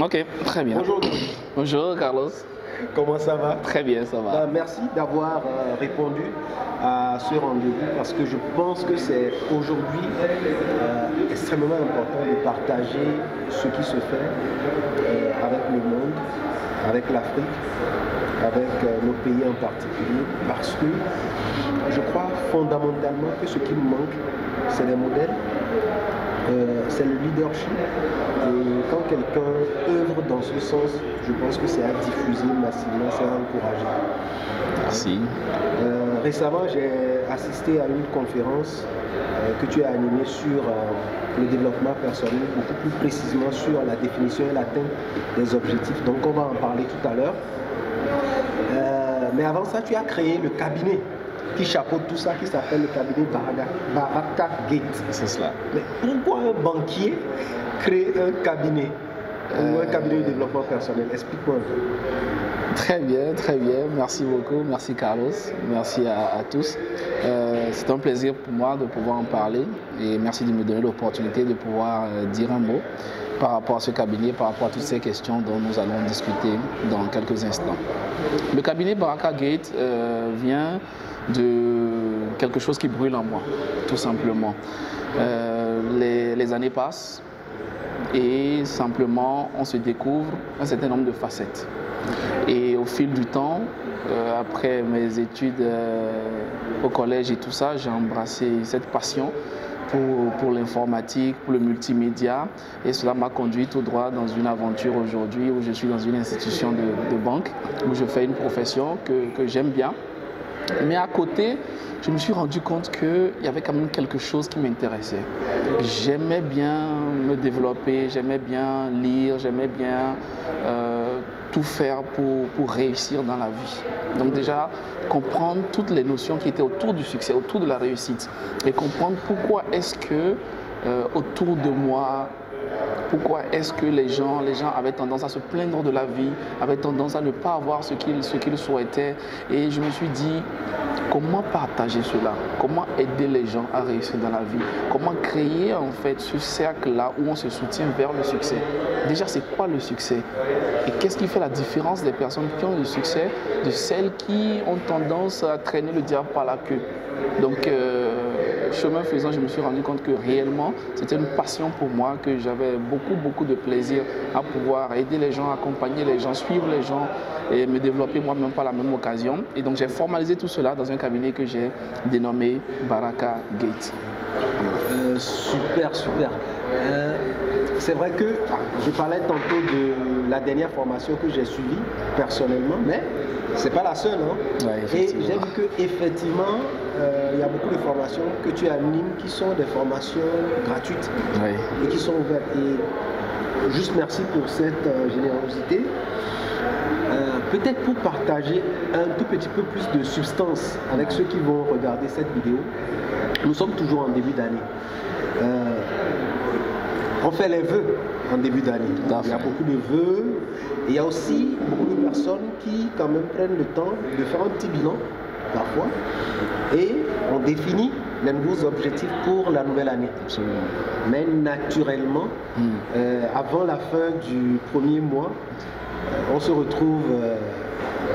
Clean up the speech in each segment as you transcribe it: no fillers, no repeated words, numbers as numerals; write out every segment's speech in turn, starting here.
Ok, très bien. Bonjour. Bonjour Carlos. Comment ça va? Très bien, ça va. Merci d'avoir répondu à ce rendez-vous parce que je pense que c'est aujourd'hui extrêmement important de partager ce qui se fait avec le monde, avec l'Afrique, avec nos pays en particulier, parce que je crois fondamentalement que ce qui nous manque, c'est les modèles, c'est le leadership. Et quand quelqu'un œuvre dans ce sens, je pense que c'est à diffuser massivement, c'est à encourager. Merci. Récemment, j'ai assisté à une conférence que tu as animée sur le développement personnel, beaucoup plus précisément sur la définition et l'atteinte des objectifs. Donc on va en parler tout à l'heure. Mais avant ça, tu as créé le cabinet qui chapeaute tout ça, qui s'appelle le cabinet Baraka Gate. C'est cela. Mais pourquoi un banquier crée un cabinet ou un cabinet de développement personnel? Explique-moi un peu. Très bien, très bien. Merci beaucoup. Merci Carlos. Merci à tous. C'est un plaisir pour moi de pouvoir en parler et merci de me donner l'opportunité de pouvoir dire un mot par rapport à ce cabinet, par rapport à toutes ces questions dont nous allons discuter dans quelques instants. Le cabinet Baraka Gate vient de quelque chose qui brûle en moi, tout simplement. Les années passent et simplement on se découvre un certain nombre de facettes. Et au fil du temps, après mes études au collège et tout ça, j'ai embrassé cette passion pour l'informatique, pour le multimédia, et cela m'a conduit tout droit dans une aventure aujourd'hui où je suis dans une institution de banque, où je fais une profession que j'aime bien. Mais à côté, je me suis rendu compte qu'il y avait quand même quelque chose qui m'intéressait. J'aimais bien me développer, j'aimais bien lire, j'aimais bien tout faire pour réussir dans la vie. Donc déjà, comprendre toutes les notions qui étaient autour du succès, autour de la réussite, et comprendre pourquoi est-ce que autour de moi, pourquoi est-ce que les gens avaient tendance à se plaindre de la vie, avaient tendance à ne pas avoir ce qu'ils souhaitaient. Et je me suis dit, comment partager cela? Comment aider les gens à réussir dans la vie? Comment créer en fait ce cercle-là où on se soutient vers le succès? Déjà, c'est quoi le succès? Et qu'est-ce qui fait la différence des personnes qui ont le succès de celles qui ont tendance à traîner le diable par la queue? Donc, chemin faisant, je me suis rendu compte que réellement, c'était une passion pour moi, que j'avais beaucoup de plaisir à pouvoir aider les gens, accompagner les gens, suivre les gens et me développer moi-même par la même occasion. Et donc, j'ai formalisé tout cela dans un cabinet que j'ai dénommé Baraka Gate. Super. C'est vrai que je parlais tantôt de la dernière formation que j'ai suivie personnellement, mais c'est pas la seule. Ouais, et j'ai vu qu'effectivement, il y a beaucoup de formations que tu animes qui sont des formations gratuites et qui sont ouvertes. Et juste merci pour cette générosité. Peut-être pour partager un tout petit peu plus de substance avec ceux qui vont regarder cette vidéo. Nous sommes toujours en début d'année. On fait les vœux en début d'année. Il y a beaucoup de vœux. Et il y a aussi beaucoup de personnes qui quand même prennent le temps de faire un petit bilan parfois. Et on définit les nouveaux objectifs pour la nouvelle année. Absolument. Mais naturellement, avant la fin du premier mois, on se retrouve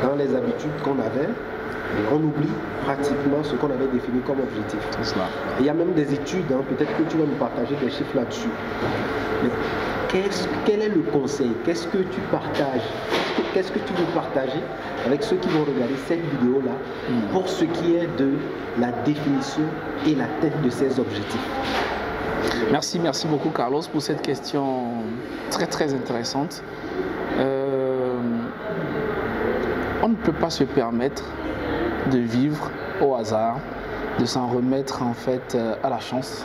dans les habitudes qu'on avait et on oublie pratiquement ce qu'on avait défini comme objectif. C'est cela. Il y a même des études, peut-être que tu vas nous partager des chiffres là-dessus. Mais quel est le conseil? Qu'est-ce que tu partages? Qu'est-ce que tu veux partager avec ceux qui vont regarder cette vidéo-là pour ce qui est de la définition et la tête de ces objectifs? Merci beaucoup Carlos pour cette question très intéressante. On ne peut pas se permettre de vivre au hasard, de s'en remettre en fait à la chance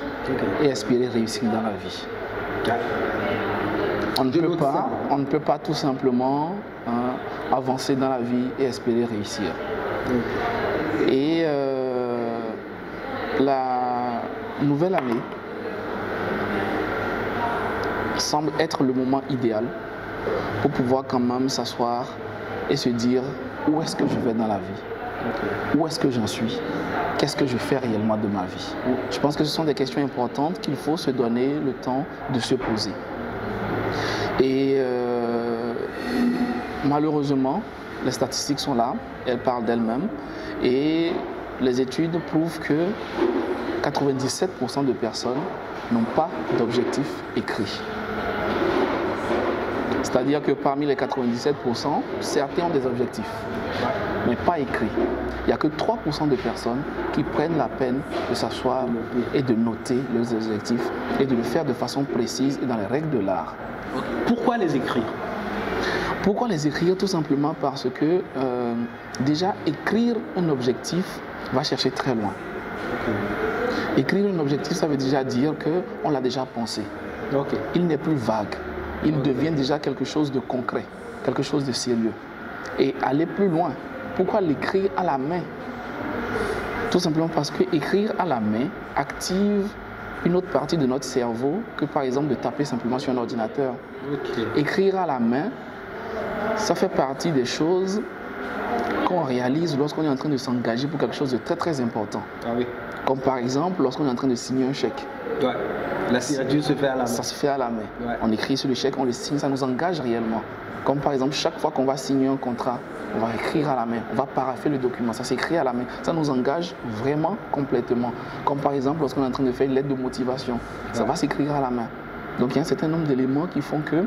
et espérer réussir dans la vie. On ne peut pas tout simplement avancer dans la vie et espérer réussir. Et la nouvelle année semble être le moment idéal pour pouvoir quand même s'asseoir et se dire où est-ce que je vais dans la vie, où est-ce que j'en suis, qu'est-ce que je fais réellement de ma vie. Je pense que ce sont des questions importantes qu'il faut se donner le temps de se poser. Et malheureusement, les statistiques sont là, elles parlent d'elles-mêmes et les études prouvent que 97% de personnes n'ont pas d'objectif écrit. C'est-à-dire que parmi les 97%, certains ont des objectifs, mais pas écrits. Il n'y a que 3% de personnes qui prennent la peine de s'asseoir et de noter leurs objectifs et de le faire de façon précise et dans les règles de l'art. Pourquoi les écrire? Pourquoi les écrire? Tout simplement parce que déjà écrire un objectif va chercher très loin. Écrire un objectif, ça veut déjà dire qu'on l'a déjà pensé. Il n'est plus vague. Il devient déjà quelque chose de concret, quelque chose de sérieux. Et aller plus loin. Pourquoi l'écrire à la main? Tout simplement parce que écrire à la main active une autre partie de notre cerveau que par exemple de taper simplement sur un ordinateur. Écrire à la main, ça fait partie des choses qu'on réalise lorsqu'on est en train de s'engager pour quelque chose de très très important. Comme par exemple lorsqu'on est en train de signer un chèque. La signature se fait à la main. Ça se fait à la main. On écrit sur le chèque, on le signe, ça nous engage réellement. Comme par exemple, chaque fois qu'on va signer un contrat, on va écrire à la main, on va parapher le document, ça s'écrit à la main. Ça nous engage vraiment complètement. Comme par exemple, lorsqu'on est en train de faire une lettre de motivation, ça va s'écrire à la main. Donc il y a un certain nombre d'éléments qui font que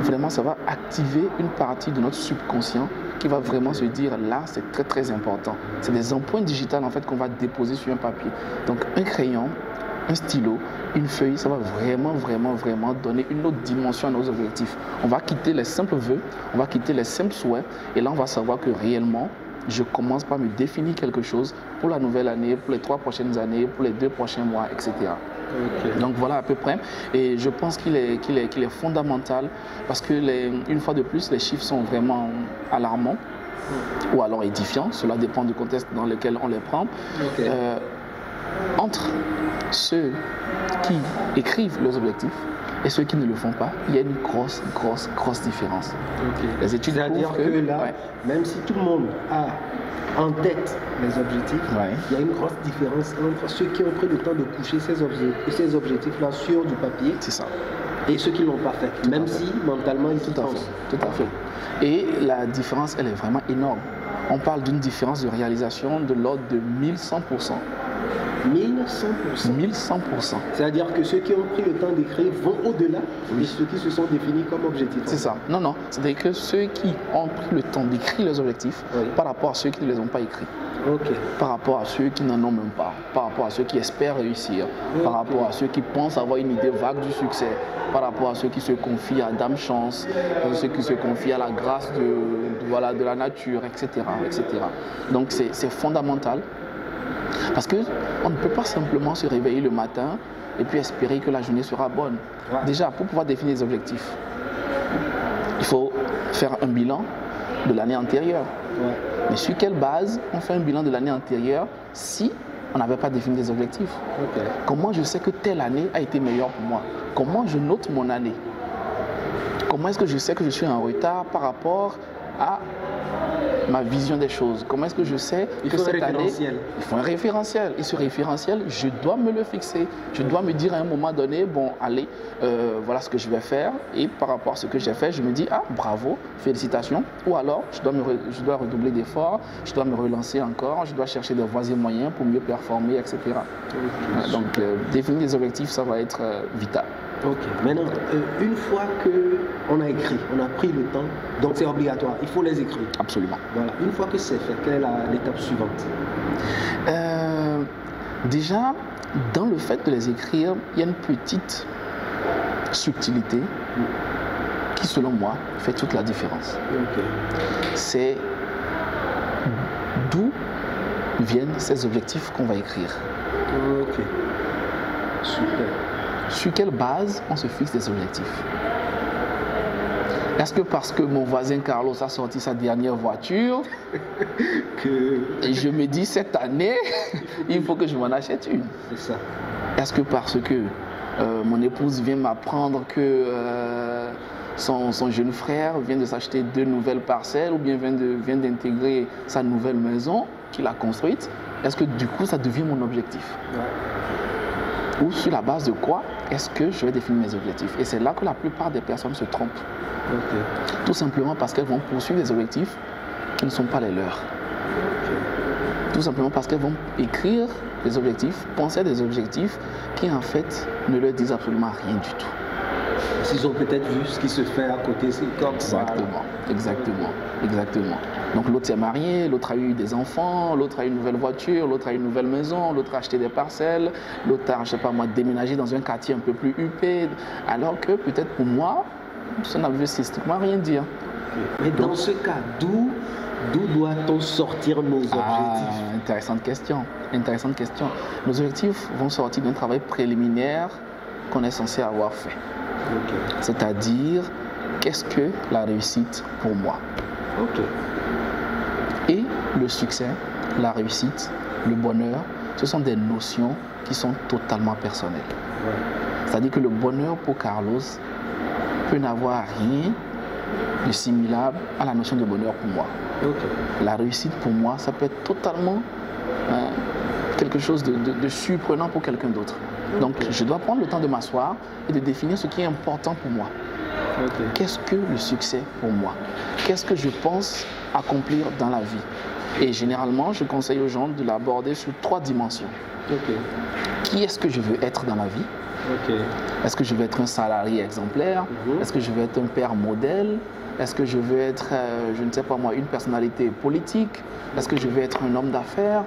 vraiment ça va activer une partie de notre subconscient qui va vraiment se dire là c'est très très important. C'est des empreintes digitales en fait qu'on va déposer sur un papier. Donc un crayon, un stylo, une feuille, ça va vraiment donner une autre dimension à nos objectifs. On va quitter les simples vœux, on va quitter les simples souhaits et là on va savoir que réellement je commence par me définir quelque chose pour la nouvelle année, pour les 3 prochaines années, pour les 2 prochains mois, etc. Donc voilà à peu près. Et je pense qu'il est fondamental parce que une fois de plus, les chiffres sont vraiment alarmants ou alors édifiants. Cela dépend du contexte dans lequel on les prend. Entre ceux qui écrivent leurs objectifs et ceux qui ne le font pas, il y a une grosse différence. Les études c'est-à-dire que là, même si tout le monde a en tête les objectifs, il y a une grosse différence entre ceux qui ont pris le temps de coucher ces objectifs-là sur du papier et ceux qui ne l'ont pas fait, même si mentalement ils Tout à fait. Et la différence, elle est vraiment énorme. On parle d'une différence de réalisation de l'ordre de 1100%. 1100%. 1100%. C'est-à-dire que ceux qui ont pris le temps d'écrire vont au-delà de ceux qui se sont définis comme objectifs. C'est ça. Non. C'est-à-dire que ceux qui ont pris le temps d'écrire leurs objectifs par rapport à ceux qui ne les ont pas écrits. Par rapport à ceux qui n'en ont même pas. Par rapport à ceux qui espèrent réussir. Par rapport à ceux qui pensent avoir une idée vague du succès. Par rapport à ceux qui se confient à Dame Chance. Ceux qui se confient à la grâce de la nature, etc. Donc c'est fondamental. Parce qu'on ne peut pas simplement se réveiller le matin et puis espérer que la journée sera bonne. Déjà, pour pouvoir définir des objectifs, il faut faire un bilan de l'année antérieure. Mais sur quelle base on fait un bilan de l'année antérieure si on n'avait pas défini des objectifs? Comment je sais que telle année a été meilleure pour moi? Comment je note mon année? Comment est-ce que je sais que je suis en retard par rapport à ma vision des choses? Comment est-ce que je sais que cette année, il faut un référentiel. Et ce référentiel, je dois me le fixer. Je dois me dire à un moment donné, bon, allez, voilà ce que je vais faire. Et par rapport à ce que j'ai fait, je me dis, ah, bravo, félicitations. Ou alors, je dois redoubler d'efforts, je dois me relancer encore, je dois chercher des voies et moyens pour mieux performer, etc. Donc, définir des objectifs, ça va être vital. Maintenant, une fois qu'on a écrit, on a pris le temps, donc c'est obligatoire, il faut les écrire. Absolument. Voilà. Une fois que c'est fait, quelle est l'étape suivante? Déjà, dans le fait de les écrire, il y a une petite subtilité qui, selon moi, fait toute la différence. C'est d'où viennent ces objectifs qu'on va écrire. Super. Sur quelle base on se fixe des objectifs? Est-ce que parce que mon voisin Carlos a sorti sa dernière voiture et je me dis cette année, il faut que je m'en achète une? C'est ça. Est-ce que parce que mon épouse vient m'apprendre que son jeune frère vient de s'acheter 2 nouvelles parcelles ou bien vient d'intégrer sa nouvelle maison qu'il a construite? Est-ce que du coup ça devient mon objectif? Ou sur la base de quoi est-ce que je vais définir mes objectifs? Et c'est là que la plupart des personnes se trompent. Tout simplement parce qu'elles vont poursuivre des objectifs qui ne sont pas les leurs. Tout simplement parce qu'elles vont écrire des objectifs, penser à des objectifs qui en fait ne leur disent absolument rien du tout. S'ils ont peut-être vu ce qui se fait à côté, c'est comme exactement. Donc l'autre s'est marié, l'autre a eu des enfants, l'autre a eu une nouvelle voiture, l'autre a eu une nouvelle maison, l'autre a acheté des parcelles, l'autre a, je sais pas moi, déménagé dans un quartier un peu plus huppé, alors que peut-être pour moi, ça ne veut strictement rien dire. Mais dans ce cas, d'où doit-on sortir nos objectifs? Intéressante question. Nos objectifs vont sortir d'un travail préliminaire qu'on est censé avoir fait. C'est-à-dire, qu'est-ce que la réussite pour moi? Et le succès, la réussite, le bonheur, ce sont des notions qui sont totalement personnelles. C'est-à-dire que le bonheur pour Carlos peut n'avoir rien de similable à la notion de bonheur pour moi. La réussite pour moi, ça peut être totalement quelque chose de surprenant pour quelqu'un d'autre. Donc je dois prendre le temps de m'asseoir et de définir ce qui est important pour moi. Qu'est-ce que le succès pour moi? Qu'est-ce que je pense accomplir dans la vie? Et généralement, je conseille aux gens de l'aborder sur 3 dimensions. Qui est-ce que je veux être dans la vie? Est-ce que je veux être un salarié exemplaire? Est-ce que je veux être un père modèle? Est-ce que je veux être, je ne sais pas moi, une personnalité politique? Est-ce que je veux être un homme d'affaires?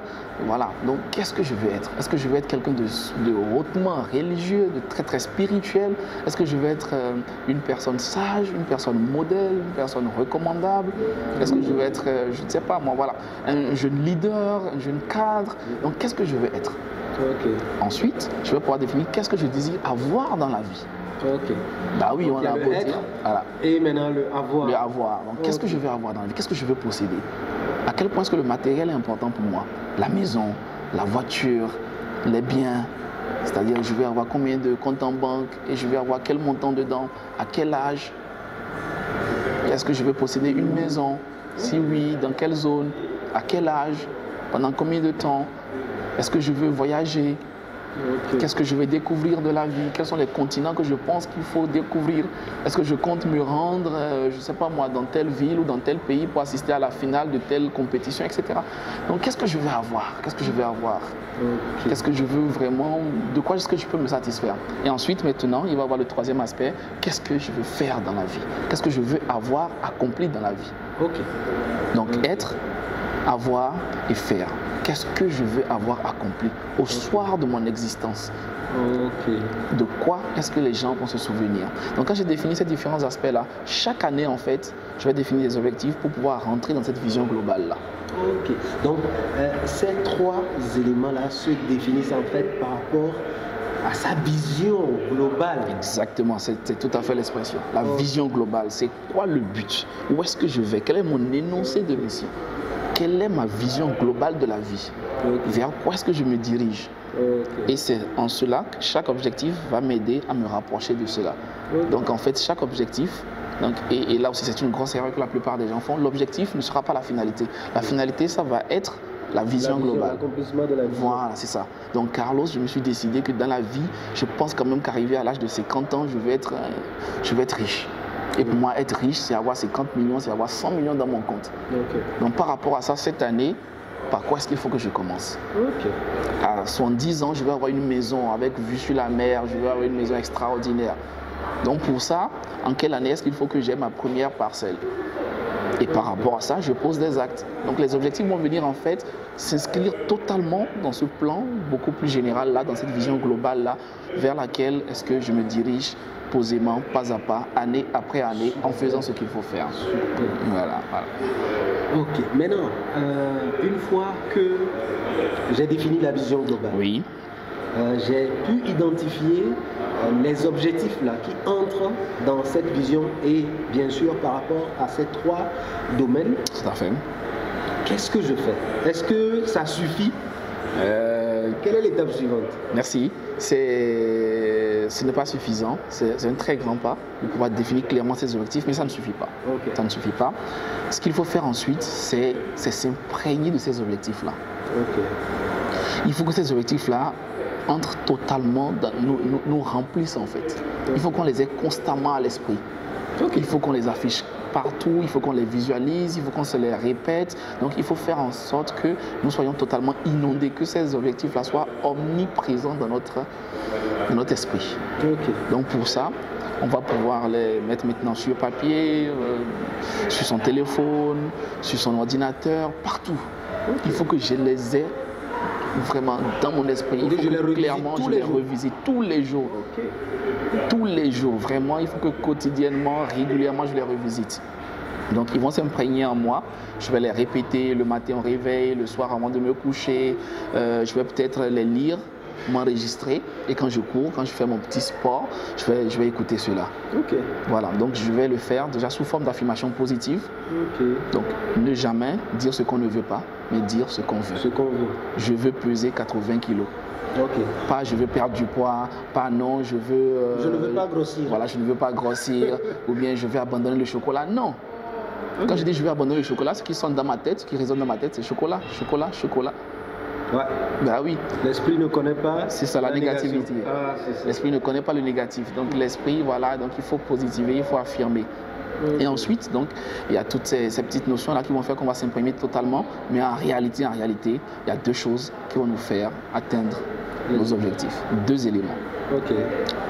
Voilà, donc qu'est-ce que je veux être? Est-ce que je veux être quelqu'un de hautement religieux, de très très spirituel? Est-ce que je veux être une personne sage, une personne modèle, une personne recommandable? Est-ce que je veux être, je ne sais pas moi, voilà, un jeune leader, un jeune cadre? Donc qu'est-ce que je veux être? Ensuite, je vais pouvoir définir qu'est-ce que je désire avoir dans la vie. Bah oui, donc, on a beau dire. Voilà. Et maintenant le avoir. Le avoir. Donc qu'est-ce que je veux avoir dans la vie? Qu'est-ce que je veux posséder? À quel point est-ce que le matériel est important pour moi? La maison, la voiture, les biens. C'est-à-dire, je vais avoir combien de comptes en banque et je vais avoir quel montant dedans? À quel âge? Est-ce que je veux posséder une maison? Si oui, dans quelle zone? À quel âge? Pendant combien de temps? Est-ce que je veux voyager? Qu'est-ce que je vais découvrir de la vie? Quels sont les continents que je pense qu'il faut découvrir? Est-ce que je compte me rendre, je ne sais pas moi, dans telle ville ou dans tel pays pour assister à la finale de telle compétition, etc. Donc, qu'est-ce que je vais avoir? Qu'est-ce que je vais avoir? Qu'est-ce que je veux vraiment? De quoi est-ce que je peux me satisfaire? Et ensuite, maintenant, il va y avoir le 3e aspect. Qu'est-ce que je veux faire dans la vie? Qu'est-ce que je veux avoir accompli dans la vie? Donc, être, avoir et faire. Qu'est-ce que je veux avoir accompli au soir de mon existence? De quoi est-ce que les gens vont se souvenir? Donc quand j'ai défini ces différents aspects-là, chaque année en fait, je vais définir des objectifs pour pouvoir rentrer dans cette vision globale-là. Donc ces 3 éléments-là se définissent en fait par rapport à sa vision globale. Exactement, c'est tout à fait l'expression. La vision globale, c'est quoi le but? Où est-ce que je vais? Quel est mon énoncé de mission? Quelle est ma vision globale de la vie? Vers quoi est-ce que je me dirige? Et c'est en cela que chaque objectif va m'aider à me rapprocher de cela. Donc en fait, chaque objectif, et là aussi c'est une grosse erreur que la plupart des gens font, l'objectif ne sera pas la finalité. La finalité, ça va être la vision globale. L'accomplissement de la vie. Voilà, c'est ça. Donc Carlos, je me suis décidé que dans la vie, je pense quand même qu'arriver à l'âge de 50 ans, je vais être riche. Et pour moi, être riche, c'est avoir 50 millions, c'est avoir 100 millions dans mon compte. Donc par rapport à ça, cette année, par quoi est-ce qu'il faut que je commence? À 70 ans, je vais avoir une maison avec vue sur la mer, je vais avoir une maison extraordinaire. Donc pour ça, en quelle année est-ce qu'il faut que j'aie ma première parcelle? Et par rapport à ça, je pose des actes. Donc les objectifs vont venir en fait s'inscrire totalement dans ce plan beaucoup plus général là, dans cette vision globale là, vers laquelle est-ce que je me dirige posément, pas à pas, année après année, en faisant ce qu'il faut faire. Voilà. Ok, maintenant, une fois que j'ai défini la vision globale, oui. J'ai pu identifier les objectifs là qui entrent dans cette vision et bien sûr par rapport à ces 3 domaines. Tout à fait. Qu'est-ce que je fais? Est-ce que ça suffit? Quelle est l'étape suivante? Merci. Ce n'est pas suffisant. C'est un très grand pas de pouvoir définir clairement ses objectifs, mais ça ne suffit pas. Ça ne suffit pas. Ce qu'il faut faire ensuite, c'est s'imprégner de ces objectifs-là. Il faut que ces objectifs-là, entrent totalement, nous remplissent en fait. Il faut qu'on les ait constamment à l'esprit. Il faut qu'on les affiche partout, il faut qu'on les visualise, il faut qu'on se les répète. Donc il faut faire en sorte que nous soyons totalement inondés, que ces objectifs-là soient omniprésents dans notre esprit. Donc pour ça, on va pouvoir les mettre maintenant sur papier, sur son téléphone, sur son ordinateur, partout. Il faut que je les ai vraiment dans mon esprit. Il faut que clairement je les revisite tous les jours. Tous les jours, vraiment, il faut que quotidiennement, régulièrement, je les revisite. Donc ils vont s'imprégner en moi, je vais les répéter le matin au réveil, le soir avant de me coucher, je vais peut-être les lire, m'enregistrer, et quand je cours, quand je fais mon petit sport, je vais écouter cela. Voilà, donc je vais le faire déjà sous forme d'affirmation positive. Donc ne jamais dire ce qu'on ne veut pas, mais dire ce qu'on veut. Je veux peser 80 kilos. Pas je veux perdre du poids, pas non, je veux... je ne veux pas grossir. Voilà, je ne veux pas grossir, ou bien je vais abandonner le chocolat. Non. Quand je dis je vais abandonner le chocolat, ce qui sonne dans ma tête, ce qui résonne dans ma tête, c'est chocolat, chocolat, chocolat. Ben oui. L'esprit ne connaît pas. C'est ça la négativité. L'esprit ne connaît pas le négatif. Donc l'esprit, voilà, donc il faut positiver, il faut affirmer. Et ensuite, donc, il y a toutes ces petites notions-là qui vont faire qu'on va s'imprimer totalement. Mais en réalité, il y a deux choses qui vont nous faire atteindre nos objectifs. Deux éléments.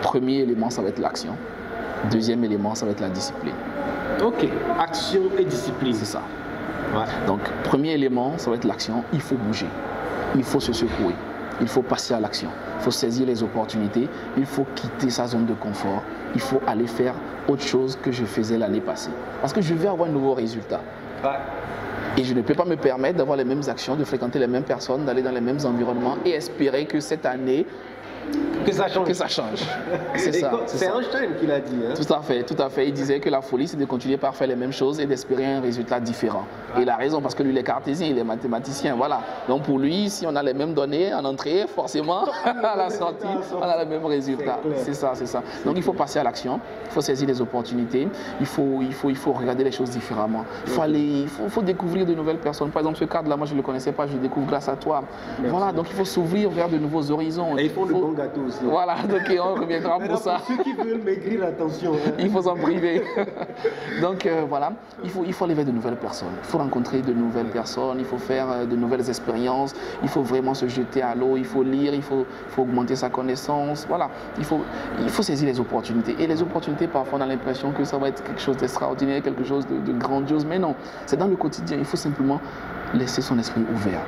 Premier élément, ça va être l'action. Deuxième élément, ça va être la discipline. Action et discipline. C'est ça. Donc, premier élément, ça va être l'action. Il faut bouger. Il faut se secouer. Il faut passer à l'action. Il faut saisir les opportunités. Il faut quitter sa zone de confort. Il faut aller faire autre chose que je faisais l'année passée. Parce que je vais avoir un nouveau résultat. Et je ne peux pas me permettre d'avoir les mêmes actions, de fréquenter les mêmes personnes, d'aller dans les mêmes environnements et espérer que cette année, que ça change. C'est ça. C'est Einstein qui l'a dit. Tout à fait. Il disait que la folie, c'est de continuer par faire les mêmes choses et d'espérer un résultat différent. Et il a raison parce que lui, il est cartésien, il est mathématicien. Voilà. Donc pour lui, si on a les mêmes données en entrée, forcément, à la sortie, on a le même résultat. C'est ça. Donc il faut passer à l'action. Il faut saisir les opportunités. Il faut regarder les choses différemment. Il faut découvrir de nouvelles personnes. Par exemple, ce cadre-là, moi, je ne le connaissais pas. Je le découvre grâce à toi. Voilà. Donc il faut s'ouvrir vers de nouveaux horizons. Et ils font de bons gâteaux aussi. Voilà, donc on reviendra pour ça. Pour ceux qui veulent maigrir, attention. Il faut s'en priver. Donc voilà, il faut aller vers de nouvelles personnes. Il faut rencontrer de nouvelles personnes, il faut faire de nouvelles expériences, il faut vraiment se jeter à l'eau, il faut lire, il faut augmenter sa connaissance. Voilà, il faut saisir les opportunités. Et les opportunités, parfois, on a l'impression que ça va être quelque chose d'extraordinaire, quelque chose de grandiose. Mais non, c'est dans le quotidien. Il faut simplement laisser son esprit ouvert.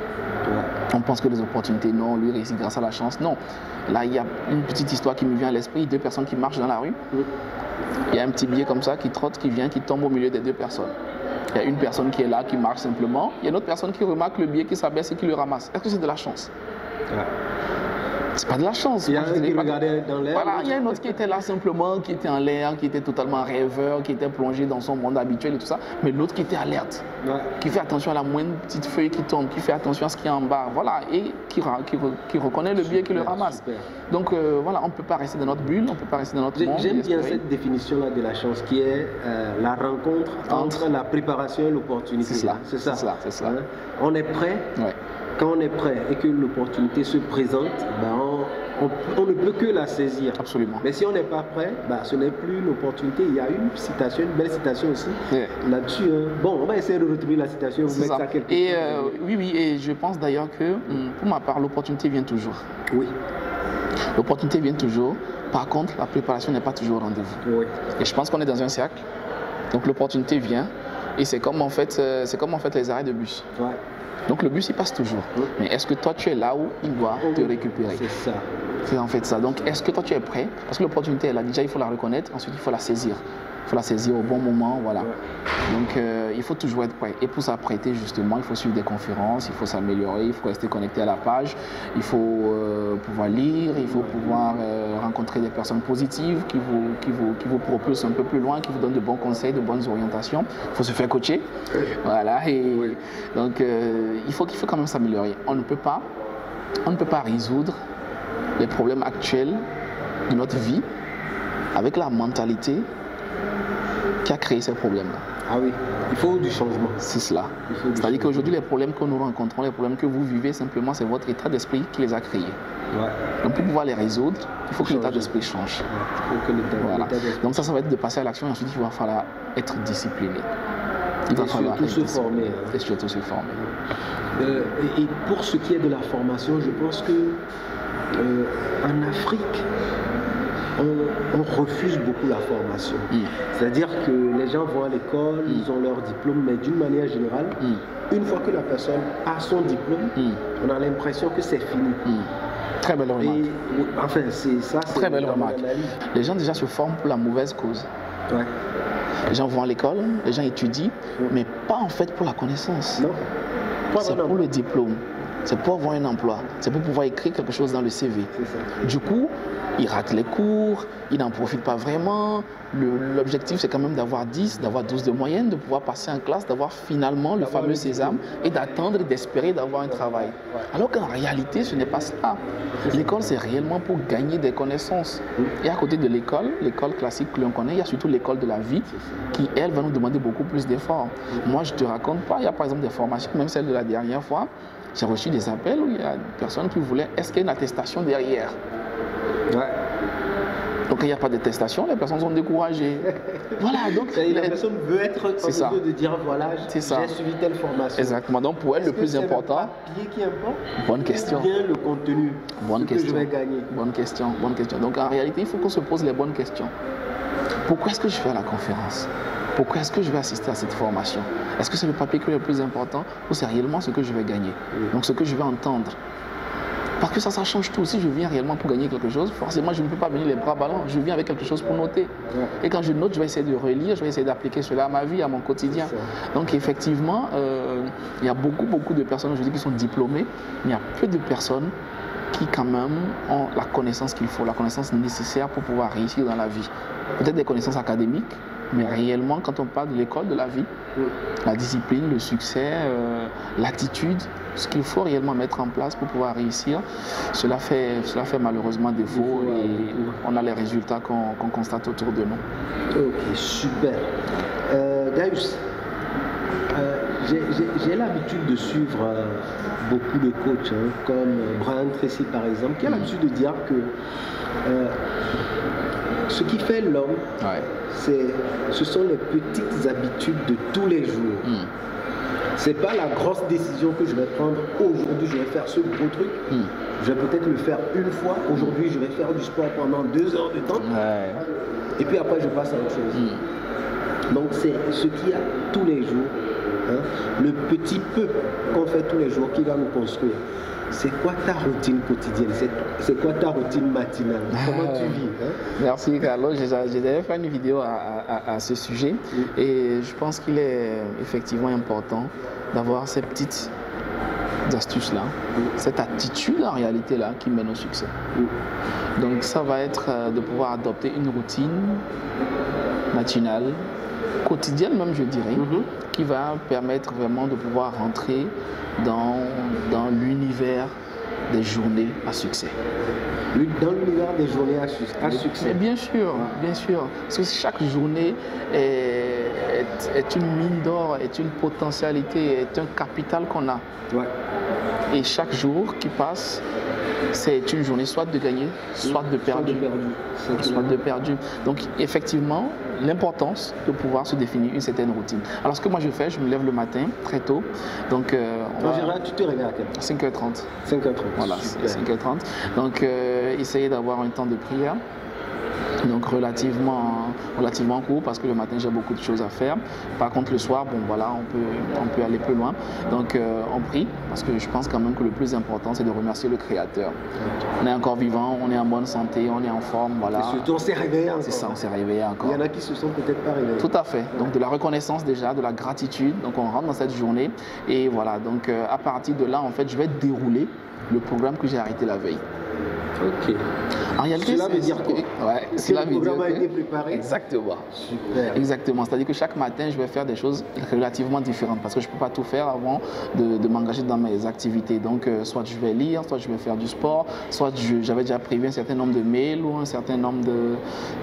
On pense que les opportunités, non, lui réussit grâce à la chance. Non. Là, il y a une petite histoire qui me vient à l'esprit. Deux personnes qui marchent dans la rue. Il y a un petit billet comme ça qui trotte, qui vient, qui tombe au milieu des deux personnes. Il y a une personne qui est là, qui marche simplement. Il y a une autre personne qui remarque le billet, qui s'abaisse et qui le ramasse. Est-ce que c'est de la chance? C'est pas de la chance. Il y a un qui regardait dans l'air. Voilà, il y a un autre qui était là simplement, qui était en l'air, qui était totalement rêveur, qui était plongé dans son monde habituel et tout ça. Mais l'autre qui était alerte, qui fait attention à la moindre petite feuille qui tombe, qui fait attention à ce qui est en bas, voilà, et qui reconnaît le billet, qui le ramasse. Super. Donc voilà, on ne peut pas rester dans notre bulle, on ne peut pas rester dans notre monde. J'aime bien cette définition-là de la chance qui est la rencontre entre la préparation et l'opportunité. C'est ça. On est prêt. Quand on est prêt et que l'opportunité se présente, on ne peut que la saisir. Absolument. Mais si on n'est pas prêt, ce n'est plus une opportunité. Il y a une citation, une belle citation aussi là-dessus. Bon, on va essayer de retrouver la citation. Vous mettre ça quelque part. Oui, et je pense d'ailleurs que pour ma part, l'opportunité vient toujours. Oui. L'opportunité vient toujours. Par contre, la préparation n'est pas toujours au rendez-vous. Oui. Et je pense qu'on est dans un cercle. Donc l'opportunité vient. Et c'est comme en fait les arrêts de bus. Donc le bus il passe toujours. Mais est-ce que toi tu es là où il doit te récupérer? C'est ça. C'est en fait ça. Donc est-ce que toi tu es prêt? Parce que l'opportunité est là. Déjà il faut la reconnaître, ensuite il faut la saisir. Il faut la saisir au bon moment, voilà. Donc il faut toujours être prêt. Et pour s'apprêter justement, il faut suivre des conférences, il faut s'améliorer, il faut rester connecté à la page, il faut pouvoir lire, il faut pouvoir rencontrer des personnes positives qui vous propulsent un peu plus loin, qui vous donnent de bons conseils, de bonnes orientations. Il faut se faire coacher. Voilà. Et donc il faut quand même s'améliorer. On ne peut pas résoudre les problèmes actuels de notre vie avec la mentalité qui a créé ces problèmes-là. Ah oui, il faut du changement. C'est cela. C'est-à-dire qu'aujourd'hui, les problèmes que nous rencontrons, les problèmes que vous vivez, simplement, c'est votre état d'esprit qui les a créés. Ouais. Donc pour pouvoir les résoudre, il faut que l'état d'esprit change. Ouais. Il faut que Voilà. l'état d'esprit. Donc ça va être de passer à l'action et ensuite il va falloir être discipliné. Il va Et falloir surtout être se discipliné. former, hein. Et surtout se former. Et pour ce qui est de la formation, je pense que en Afrique, on refuse beaucoup la formation. C'est-à-dire que les gens vont à l'école, ils ont leur diplôme, mais d'une manière générale, une fois que la personne a son diplôme, on a l'impression que c'est fini. Très belle remarque. Et, enfin, c'est ça. Très belle dans mon remarque. analyse. Les gens déjà se forment pour la mauvaise cause. Ouais. Les gens vont à l'école, les gens étudient, mais pas en fait pour la connaissance. Non. C'est pour le diplôme. C'est pour avoir un emploi. C'est pour pouvoir écrire quelque chose dans le CV. C'est ça. Du coup, il rate les cours, il n'en profite pas vraiment. L'objectif, c'est quand même d'avoir 10, d'avoir 12 de moyenne, de pouvoir passer en classe, d'avoir finalement le fameux sésame et d'attendre et d'espérer d'avoir un travail. Alors qu'en réalité, ce n'est pas ça. L'école, c'est réellement pour gagner des connaissances. Et à côté de l'école classique que l'on connaît, il y a surtout l'école de la vie qui, elle, va nous demander beaucoup plus d'efforts. Moi, je ne te raconte pas, il y a par exemple des formations, même celle de la dernière fois, j'ai reçu des appels où il y a des personnes qui voulaient, est-ce qu'il y a une attestation derrière? Ouais. Donc il n'y a pas d'attestation, les personnes sont découragées. Voilà, donc la personne veut être en mesure de dire voilà, j'ai suivi telle formation. Exactement. Donc pour elle, le plus important. C'est le papier qui importe. Bonne question. Ou bien le contenu. Bonne question. Que je vais gagner. Bonne question. Bonne question. Donc en réalité, il faut qu'on se pose les bonnes questions. Pourquoi est-ce que je vais à la conférence? Pourquoi est-ce que je vais assister à cette formation? Est-ce que c'est le papier qui est le plus important ou c'est réellement ce que je vais gagner? Donc ce que je vais entendre. Parce que ça change tout. Si je viens réellement pour gagner quelque chose, forcément, je ne peux pas venir les bras ballants. Je viens avec quelque chose pour noter. Et quand je note, je vais essayer de relire, je vais essayer d'appliquer cela à ma vie, à mon quotidien. Donc, effectivement, il y a beaucoup de personnes aujourd'hui qui sont diplômées, mais il y a peu de personnes qui, quand même, ont la connaissance qu'il faut, la connaissance nécessaire pour pouvoir réussir dans la vie. Peut-être des connaissances académiques, mais réellement, quand on parle de l'école de la vie, la discipline, le succès, l'attitude, ce qu'il faut réellement mettre en place pour pouvoir réussir, cela fait malheureusement défaut et on a les résultats qu'on constate autour de nous. Ok, super. Gaius, j'ai l'habitude de suivre beaucoup de coachs, comme Brian Tracy par exemple, qui a l'habitude de dire que ce qui fait l'homme, ce sont les petites habitudes de tous les jours. C'est pas la grosse décision que je vais prendre aujourd'hui, je vais faire ce gros truc. Je vais peut-être le faire une fois. Aujourd'hui, je vais faire du sport pendant 2 heures de temps. Et puis après, je passe à autre chose. Donc, c'est ce qu'il y a tous les jours, le petit peu qu'on fait tous les jours qui va nous construire. C'est quoi ta routine quotidienne? C'est quoi ta routine matinale? Comment tu vis? Merci Carlos. J'ai déjà fait une vidéo à ce sujet et je pense qu'il est effectivement important d'avoir ces petites astuces-là, cette attitude en réalité-là qui mène au succès. Donc ça va être de pouvoir adopter une routine matinale, quotidienne même je dirais, qui va permettre vraiment de pouvoir rentrer dans l'univers des journées à succès. Dans l'univers des journées à succès. Mais bien sûr, bien sûr. Parce que chaque journée est une mine d'or, est une potentialité, est un capital qu'on a. Et chaque jour qui passe, c'est une journée soit de gagner, soit de perdu. Soit de perdu. Donc effectivement, l'importance de pouvoir se définir une certaine routine. Alors ce que moi je fais, je me lève le matin très tôt. Donc en général, tu te réveilles à quelle heure? 5h30. 5h30. Voilà, 5h30. Donc essayer d'avoir un temps de prière. Donc relativement court parce que le matin j'ai beaucoup de choses à faire. Par contre le soir, bon voilà, on peut aller plus loin. Donc on prie parce que je pense quand même que le plus important c'est de remercier le Créateur. On est encore vivant, on est en bonne santé, on est en forme, voilà. Et surtout on s'est réveillé encore. C'est ça, on s'est réveillé encore. Il y en a qui se sont peut-être pas réveillés. Tout à fait. Donc de la reconnaissance déjà, de la gratitude. Donc on rentre dans cette journée et voilà. Donc à partir de là en fait je vais dérouler le programme que j'ai arrêté la veille. Ok. En réalité, cela veut dire quoi? Cela le programme a été préparé. Exactement. Super. Exactement. C'est-à-dire que chaque matin, je vais faire des choses relativement différentes parce que je ne peux pas tout faire avant de m'engager dans mes activités. Donc, soit je vais lire, soit je vais faire du sport, soit j'avais déjà prévu un certain nombre de mails ou un certain nombre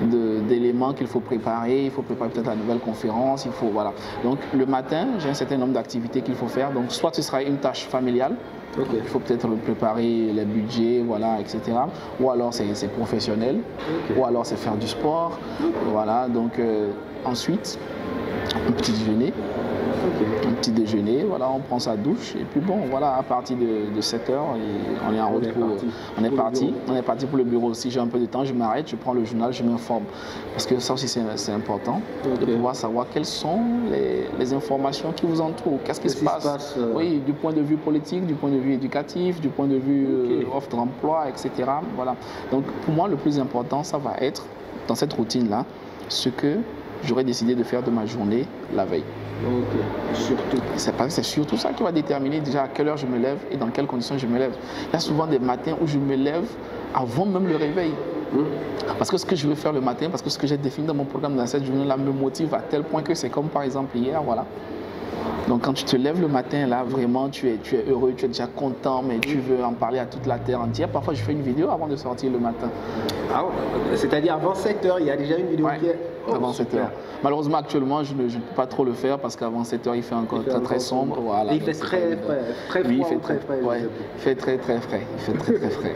d'éléments qu'il faut préparer. Il faut préparer peut-être la nouvelle conférence. Voilà. Donc, le matin, j'ai un certain nombre d'activités qu'il faut faire. Donc, soit ce sera une tâche familiale, Okay. Il faut peut-être préparer les budgets, voilà, etc. Ou alors c'est professionnel, Okay. ou alors c'est faire du sport. Voilà, donc ensuite, un petit déjeuner. Okay. Un petit déjeuner, voilà, on prend sa douche et puis bon, voilà, à partir de 7 heures, on est en route on est parti pour le bureau. Si j'ai un peu de temps, je m'arrête, je prends le journal, je m'informe. Parce que ça aussi c'est important, Okay. de pouvoir savoir quelles sont les informations qui vous entourent, qu'est-ce qui se passe. Oui, du point de vue politique, du point de vue éducatif, du point de vue offre d'emploi, etc. Voilà. Donc pour moi, le plus important, ça va être, dans cette routine-là, ce que j'aurais décidé de faire de ma journée la veille. Ok, surtout. C'est surtout ça qui va déterminer déjà à quelle heure je me lève et dans quelles conditions je me lève. Il y a souvent des matins où je me lève avant même le réveil. Parce que ce que je veux faire le matin, parce que ce que j'ai défini dans mon programme dans cette journée-là me motive à tel point que c'est comme par exemple hier, voilà. Donc quand tu te lèves le matin, là, vraiment, tu es heureux, tu es déjà content, mais tu veux en parler à toute la terre entière. Parfois, je fais une vidéo avant de sortir le matin. Ah, c'est-à-dire avant 7 heures, il y a déjà une vidéo qui est... Avant 7 heures. Malheureusement, actuellement, je ne peux pas trop le faire parce qu'avant 7 heures, il fait encore très sombre. Voilà. Et il fait très frais. Oui, il fait très frais. Il fait très frais. Il fait très frais.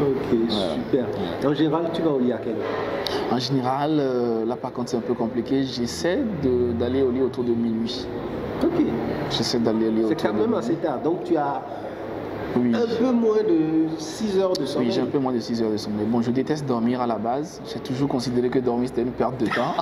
Ok, super. Et en général, tu vas au lit à quelle heure? En général, là par contre, c'est un peu compliqué. J'essaie d'aller au lit autour de minuit. Ok. J'essaie d'aller au lit autour de minuit. C'est quand même assez tard. Donc tu as un peu moins de 6 heures de sommeil. Oui, j'ai un peu moins de 6 heures de sommeil. Bon, je déteste dormir à la base. J'ai toujours considéré que dormir, c'était une perte de temps.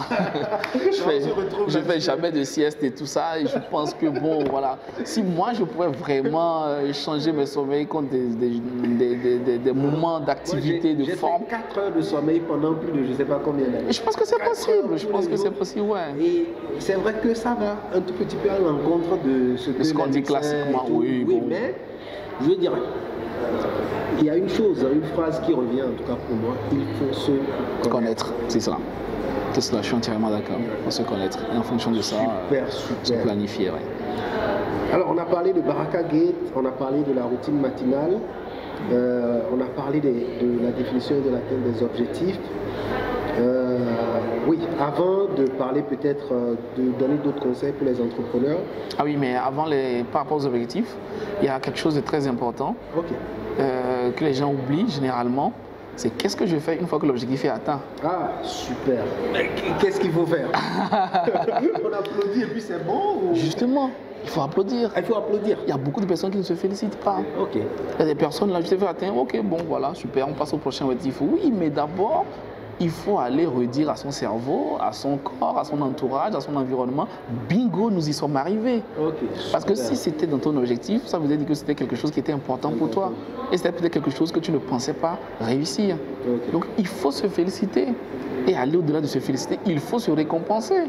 je fais jamais de sieste et tout ça. Et je pense que, bon, voilà. Si moi, je pouvais vraiment changer mes sommeils contre des moments d'activité, de forme. J'ai fait 4 heures de sommeil pendant plus de je ne sais pas combien d'années. Je pense que c'est possible. Je pense que c'est possible, ouais. Et c'est vrai que ça va un tout petit peu à l'encontre de ce qu'on dit classiquement. Oui, bon. Mais je veux dire, il y a une chose, une phrase qui revient en tout cas pour moi, il faut se connaître. C'est ça. C'est cela, je suis entièrement d'accord. Il faut se connaître. Et en fonction de ça, se planifier. Ouais. Alors, on a parlé de Baraka Gate, on a parlé de la routine matinale, on a parlé de la définition et de laquelle des objectifs. Oui, avant de parler peut-être de donner d'autres conseils pour les entrepreneurs. Ah oui, mais par rapport aux objectifs, il y a quelque chose de très important que les gens oublient généralement. C'est qu'est-ce que je fais une fois que l'objectif est atteint. Ah, super. Mais qu'est-ce qu'il faut faire? On applaudit et puis c'est bon ou... Justement, il faut applaudir. Il faut applaudir. Il y a beaucoup de personnes qui ne se félicitent pas. Ok. Il y a des personnes là, je t'ai fait atteindre, ok, bon voilà, super, on passe au prochain objectif. Oui, mais d'abord, il faut aller redire à son cerveau, à son corps, à son entourage, à son environnement, bingo, nous y sommes arrivés. Okay, parce que si c'était dans ton objectif, ça veut dire que c'était quelque chose qui était important pour toi. Et c'était peut-être quelque chose que tu ne pensais pas réussir. Okay. Donc il faut se féliciter. Et aller au-delà de se féliciter, il faut se récompenser.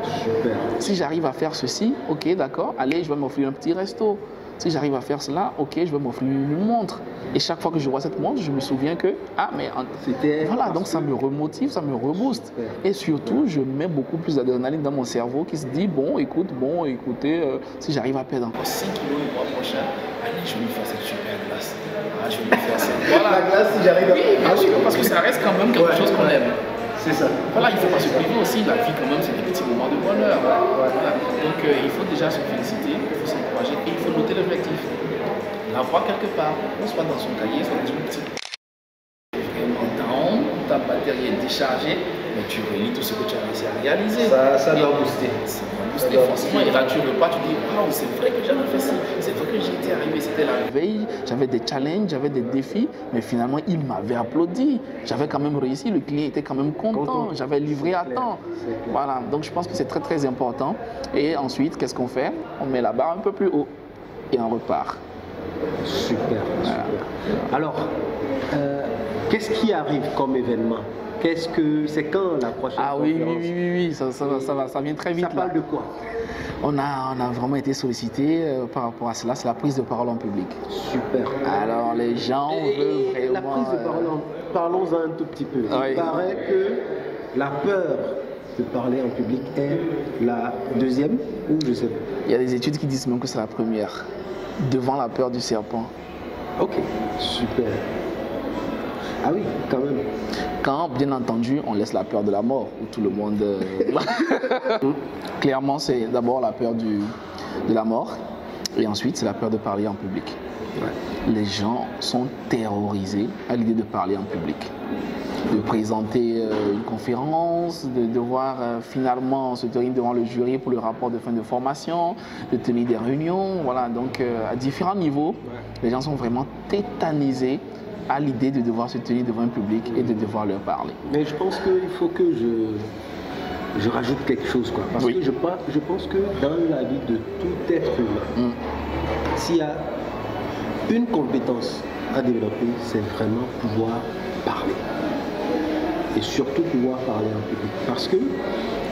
Super. Si j'arrive à faire ceci, ok, d'accord, allez, je vais m'offrir un petit resto. Si j'arrive à faire cela, ok, je vais m'offrir une montre. Et chaque fois que je vois cette montre, je me souviens que, voilà, donc ça me remotive, ça me rebooste. Et surtout, je mets beaucoup plus d'adrénaline dans mon cerveau qui se dit, écoutez, si j'arrive à perdre encore 5 kilos le mois prochain, allez, je vais me faire cette super glace. Ah, je vais me faire ça. Voilà. La glace, si j'arrive à perdre. Oui, parce que ça reste quand même quelque chose qu'on aime. C'est ça. Voilà, il ne faut pas se priver aussi. La vie, quand même, c'est des petits moments de bonheur. Voilà. Donc, il faut déjà se féliciter, il faut s'encourager et il faut noter l'objectif. L'avoir quelque part, soit dans son cahier, soit dans une petite. Vraiment down, ta batterie est déchargée, mais tu relis tout ce que tu as réussi à réaliser. Ça doit booster. Ça doit booster forcément. Et là, tu repars, tu dis, waouh, c'est vrai que j'avais fait ça. C'est vrai que j'étais arrivé, c'était la veille, j'avais des challenges, j'avais des défis, mais finalement, il m'avait applaudi. J'avais quand même réussi, le client était quand même content, j'avais livré à temps. Voilà, donc je pense que c'est très très important. Et ensuite, qu'est-ce qu'on fait? On met la barre un peu plus haut et on repart. Super, voilà. Super. Alors, qu'est-ce qui arrive comme événement? C'est quand la prochaine conférence? Oui, ça vient très vite. Ça parle de quoi? On a vraiment été sollicité par rapport à cela, c'est la prise de parole en public. Super. Alors les gens veulent vraiment... La prise de parole, parlons-en un tout petit peu. Il paraît que la peur de parler en public est la deuxième, ou je sais pas. Il y a des études qui disent même que c'est la première, devant la peur du serpent. Ok, super. Ah oui, quand même. Quand, bien entendu, on laisse la peur de la mort, où tout le monde... Clairement, c'est d'abord la peur de la mort, et ensuite, c'est la peur de parler en public. les gens sont terrorisés à l'idée de parler en public, de présenter une conférence, de devoir finalement se tenir devant le jury pour le rapport de fin de formation, de tenir des réunions. Voilà, donc à différents niveaux, les gens sont vraiment tétanisés à l'idée de devoir se tenir devant un public et de devoir leur parler. Mais je pense qu'il faut que je rajoute quelque chose, quoi. Parce que je pense que dans la vie de tout être humain, s'il y a une compétence à développer, c'est vraiment pouvoir parler. Et surtout pouvoir parler en public. Parce que,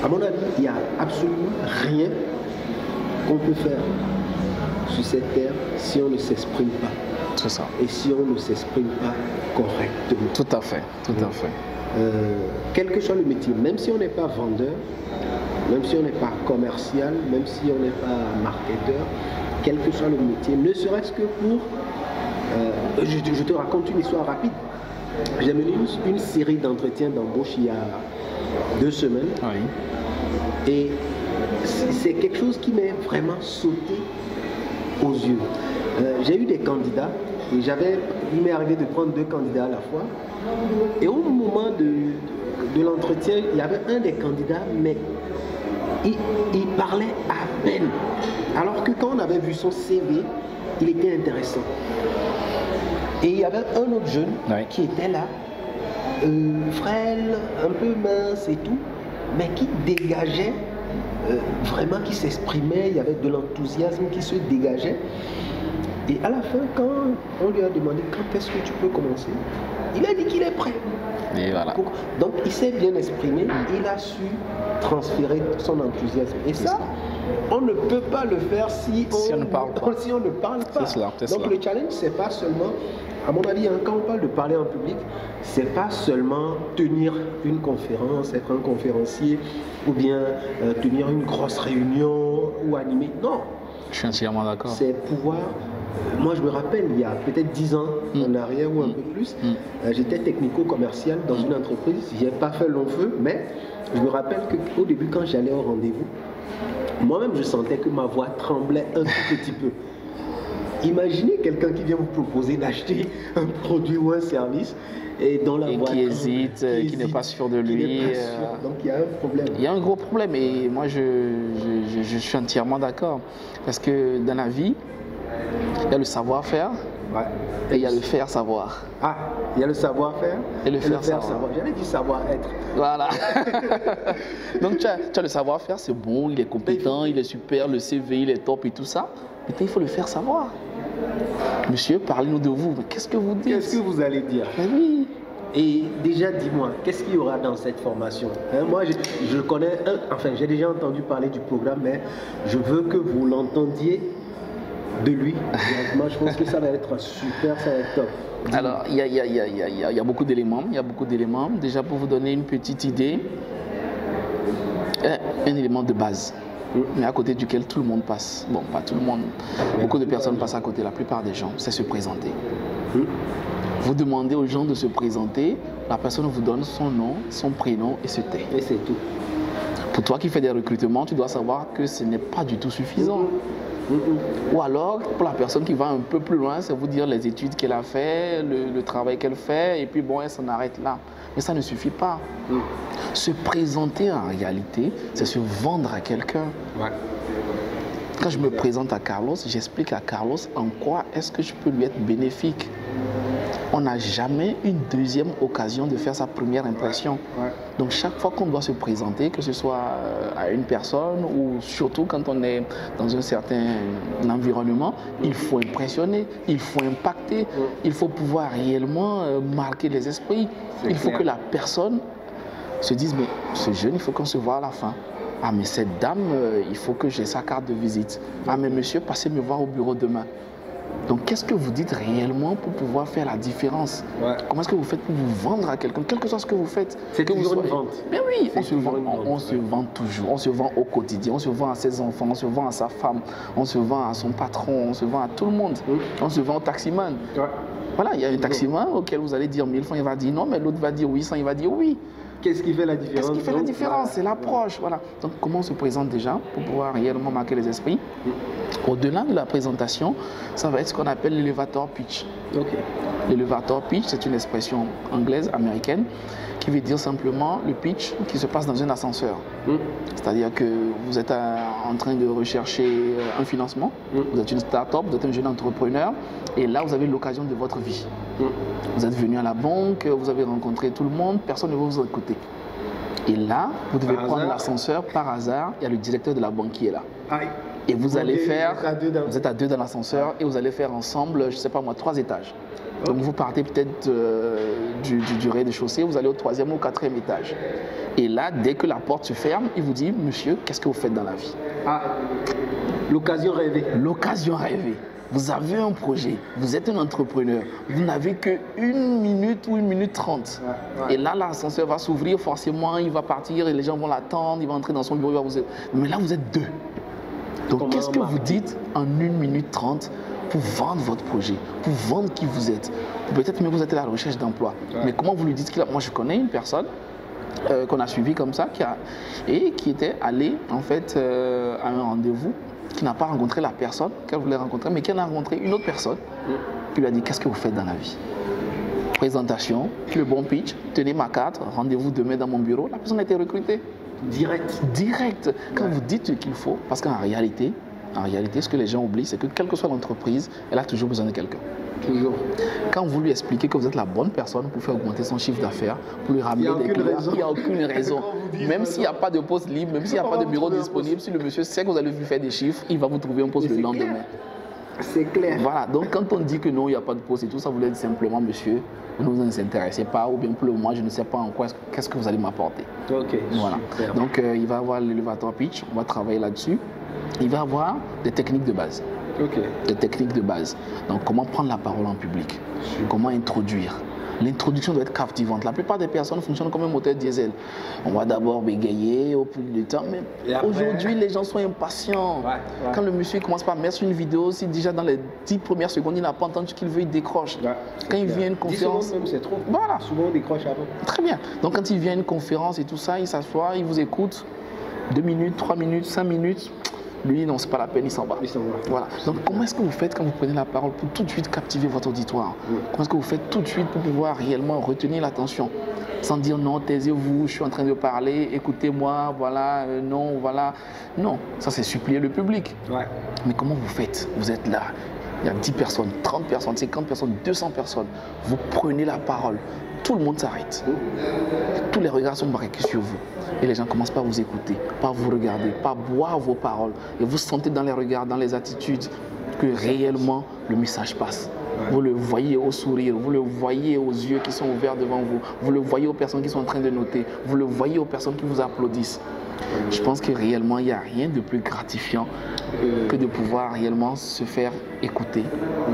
à mon avis, il n'y a absolument rien qu'on peut faire sur cette terre si on ne s'exprime pas. C'est ça. Et si on ne s'exprime pas correctement. Tout à fait, tout à fait. Quel que soit le métier, même si on n'est pas vendeur, même si on n'est pas commercial, même si on n'est pas marketeur, quel que soit le métier, ne serait-ce que pour... je te raconte une histoire rapide. J'ai mené une série d'entretiens d'embauche il y a 2 semaines. Oui. Et c'est quelque chose qui m'est vraiment sauté aux yeux. J'ai eu des candidats et il m'est arrivé de prendre 2 candidats à la fois. Et au moment de l'entretien, il y avait un des candidats, mais il parlait à peine. Alors que quand on avait vu son CV, il était intéressant. Et il y avait un autre jeune qui était là, frêle, un peu mince et tout, mais qui dégageait, vraiment qui s'exprimait, il y avait de l'enthousiasme qui se dégageait. Et à la fin, quand on lui a demandé quand est-ce que tu peux commencer, il a dit qu'il est prêt. Et voilà. Donc il s'est bien exprimé, il a su transférer son enthousiasme. Et ça, on ne peut pas le faire si on ne parle pas. Si on ne parle pas. Donc le challenge, c'est pas seulement, à mon avis, quand on parle de parler en public, c'est pas seulement tenir une conférence, être un conférencier, ou bien tenir une grosse réunion ou animer. Non. Je suis entièrement d'accord. C'est pouvoir... Moi, je me rappelle, il y a peut-être 10 ans en arrière ou un peu plus, j'étais technico-commercial dans une entreprise. Je n'ai pas fait long feu, mais je me rappelle qu'au début, quand j'allais au rendez-vous, moi-même, je sentais que ma voix tremblait un tout petit peu. Imaginez quelqu'un qui vient vous proposer d'acheter un produit ou un service et dont la voix qui hésite, qui n'est pas sûr de lui. Donc il y a un problème. Il y a un gros problème et moi je suis entièrement d'accord. Parce que dans la vie, il y a le savoir-faire et il y a le faire savoir. Ah, il y a le savoir-faire et le faire savoir. J'avais dit savoir-être. Voilà. Donc tu as le savoir-faire, c'est bon, il est compétent, il est super, le CV, il est top et tout ça. Mais il faut le faire savoir. Monsieur, parlez-nous de vous. Mais qu'est-ce que vous dites? Qu'est-ce que vous allez dire? Mais oui. Et déjà, dis-moi, qu'est-ce qu'il y aura dans cette formation? Moi, je connais enfin, j'ai déjà entendu parler du programme, mais je veux que vous l'entendiez de lui. Moi, je pense que ça va être super, ça va être top. Alors, il y a beaucoup d'éléments. Il y a beaucoup d'éléments. Déjà, pour vous donner une petite idée, un élément de base, mais à côté duquel tout le monde passe. Bon, pas tout le monde. Beaucoup de personnes passent à côté. La plupart des gens, c'est se présenter. Vous demandez aux gens de se présenter, la personne vous donne son nom, son prénom et se tait. Et c'est tout. Pour toi qui fais des recrutements, tu dois savoir que ce n'est pas du tout suffisant. Ou alors, pour la personne qui va un peu plus loin, c'est vous dire les études qu'elle a fait, le travail qu'elle fait, et puis bon, elle s'en arrête là. Mais ça ne suffit pas. Se présenter en réalité, c'est se vendre à quelqu'un. Quand je me présente à Carlos, j'explique à Carlos en quoi est-ce que je peux lui être bénéfique. On n'a jamais une deuxième occasion de faire sa première impression. Donc chaque fois qu'on doit se présenter, que ce soit à une personne ou surtout quand on est dans un certain environnement, il faut impressionner, il faut impacter, il faut pouvoir réellement marquer les esprits. Il faut que la personne se dise, mais ce jeune, il faut qu'on se voit à la fin. Ah mais cette dame, il faut que j'ai sa carte de visite. Ah mais monsieur, passez me voir au bureau demain. Donc, qu'est-ce que vous dites réellement pour pouvoir faire la différence? Comment est-ce que vous faites pour vous vendre à quelqu'un, quel que soit ce que vous faites? C'est toujours une vente. Mais oui, on se vend toujours. On se vend au quotidien. On se vend à ses enfants, on se vend à sa femme, on se vend à son patron, on se vend à tout le monde. On se vend au taximan. Voilà, il y a un taximan auquel vous allez dire 1000 francs, il va dire non, mais l'autre va dire 800, il va dire oui. Qu'est-ce qui fait la différence? Qu'est-ce qui fait la différence? C'est l'approche. Voilà. Donc, comment on se présente déjà pour pouvoir réellement marquer les esprits? Au-delà de la présentation, ça va être ce qu'on appelle l'elevator pitch. L'elevator pitch, c'est une expression anglaise, américaine, qui veut dire simplement le pitch qui se passe dans un ascenseur. C'est-à-dire que vous êtes en train de rechercher un financement, vous êtes une start-up, vous êtes un jeune entrepreneur, et là, vous avez l'occasion de votre vie. Vous êtes venu à la banque, vous avez rencontré tout le monde, personne ne va vous écouter. Et là, vous devez prendre l'ascenseur par hasard, il y a le directeur de la banque qui est là. Et vous allez faire, vous êtes à deux dans l'ascenseur et vous allez faire ensemble, je ne sais pas moi, 3 étages. Donc vous partez peut-être du rez-de-chaussée, vous allez au 3e ou au 4e étage. Et là, dès que la porte se ferme, il vous dit, monsieur, qu'est-ce que vous faites dans la vie? L'occasion rêvée. L'occasion rêvée. Vous avez un projet, vous êtes un entrepreneur, vous n'avez que 1 minute ou 1 minute 30. Et là, l'ascenseur va s'ouvrir, forcément, il va partir et les gens vont l'attendre, il va entrer dans son bureau, il va vous... Mais là, vous êtes 2. Donc, qu'est-ce que vous dites en 1 minute 30 pour vendre votre projet, pour vendre qui vous êtes? Peut-être même vous êtes à la recherche d'emploi. Mais comment vous lui dites qu'il a... Moi, je connais une personne qu'on a suivie comme ça, qui était allée en fait à un rendez-vous, qui n'a pas rencontré la personne qu'elle voulait rencontrer, mais qui en a rencontré une autre personne qui lui a dit, qu'est-ce que vous faites dans la vie? Présentation, le bon pitch, tenez ma carte, rendez-vous demain dans mon bureau, la personne a été recrutée. Direct. Quand vous dites ce qu'il faut, parce qu'en réalité, ce que les gens oublient, c'est que quelle que soit l'entreprise, elle a toujours besoin de quelqu'un. Toujours. Quand vous lui expliquez que vous êtes la bonne personne pour faire augmenter son chiffre d'affaires, pour lui ramener des clients, il n'y a aucune raison. Même s'il n'y a pas de poste libre, même s'il n'y a pas de bureau disponible, si le monsieur sait que vous allez lui faire des chiffres, il va vous trouver un poste le lendemain. C'est clair. Voilà, donc quand on dit que non, il n'y a pas de poste et tout ça, vous voulez dire simplement, monsieur, vous ne vous intéressez pas, ou bien pour le moment, je ne sais pas en quoi, qu'est-ce que vous allez m'apporter. Voilà. Donc il va avoir l'elevator pitch, on va travailler là-dessus. Il va avoir des techniques de base. Des techniques de base. Donc, comment prendre la parole en public? Comment introduire? L'introduction doit être captivante. La plupart des personnes fonctionnent comme un moteur diesel. On va d'abord bégayer au plus du temps, mais aujourd'hui, les gens sont impatients. Quand le monsieur commence par mettre une vidéo, si déjà dans les 10 premières secondes, il n'a pas entendu ce qu'il veut, il décroche. Quand il vient à une conférence... 10 secondes même, c'est trop. Voilà. Souvent, on décroche avant. Très bien. Donc, quand il vient à une conférence et tout ça, il s'assoit, il vous écoute. 2 minutes, 3 minutes, 5 minutes... Lui, non, c'est pas la peine, il s'en va. Voilà. Donc, comment est-ce que vous faites quand vous prenez la parole pour tout de suite captiver votre auditoire? Comment est-ce que vous faites tout de suite pour pouvoir réellement retenir l'attention? Sans dire non, taisez-vous, je suis en train de parler, écoutez-moi, voilà, non, voilà. Non, ça c'est supplier le public. Mais comment vous faites? Vous êtes là, il y a 10 personnes, 30 personnes, 50 personnes, 200 personnes. Vous prenez la parole, tout le monde s'arrête. Tous les regards sont braqués sur vous. Et les gens commencent par vous écouter, par vous regarder, par boire vos paroles. Et vous sentez dans les regards, dans les attitudes, que réellement le message passe. Vous le voyez au sourire, vous le voyez aux yeux qui sont ouverts devant vous, vous le voyez aux personnes qui sont en train de noter, vous le voyez aux personnes qui vous applaudissent. Je pense que réellement, il n'y a rien de plus gratifiant que de pouvoir réellement se faire écouter,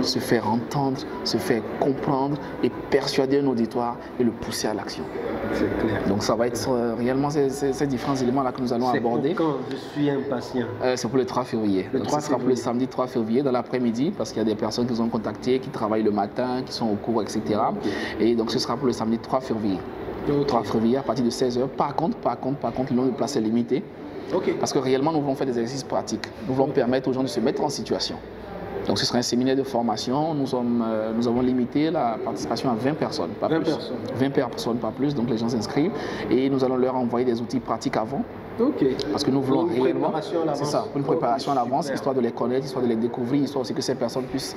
se faire entendre, se faire comprendre et persuader un auditoire et le pousser à l'action. C'est clair. Donc ça va être réellement ces différents éléments-là que nous allons aborder. C'est pour quand je suis impatient. C'est pour le 3 février. Donc ce sera pour le samedi 3 février dans l'après-midi parce qu'il y a des personnes qui nous ont contactés, qui travaillent le matin, qui sont au cours, etc. Et donc ce sera pour le samedi 3 février. 3 février à partir de 16h. Par contre, le nombre de places est limité. Parce que réellement, nous voulons faire des exercices pratiques. Nous voulons permettre aux gens de se mettre en situation. Donc ce sera un séminaire de formation. Nous avons limité la participation à 20 personnes, pas plus. 20 personnes, pas plus. Donc les gens s'inscrivent et nous allons leur envoyer des outils pratiques avant. Parce que nous voulons réellement, c'est ça, une préparation à l'avance, histoire de les connaître, histoire de les découvrir, histoire aussi que ces personnes puissent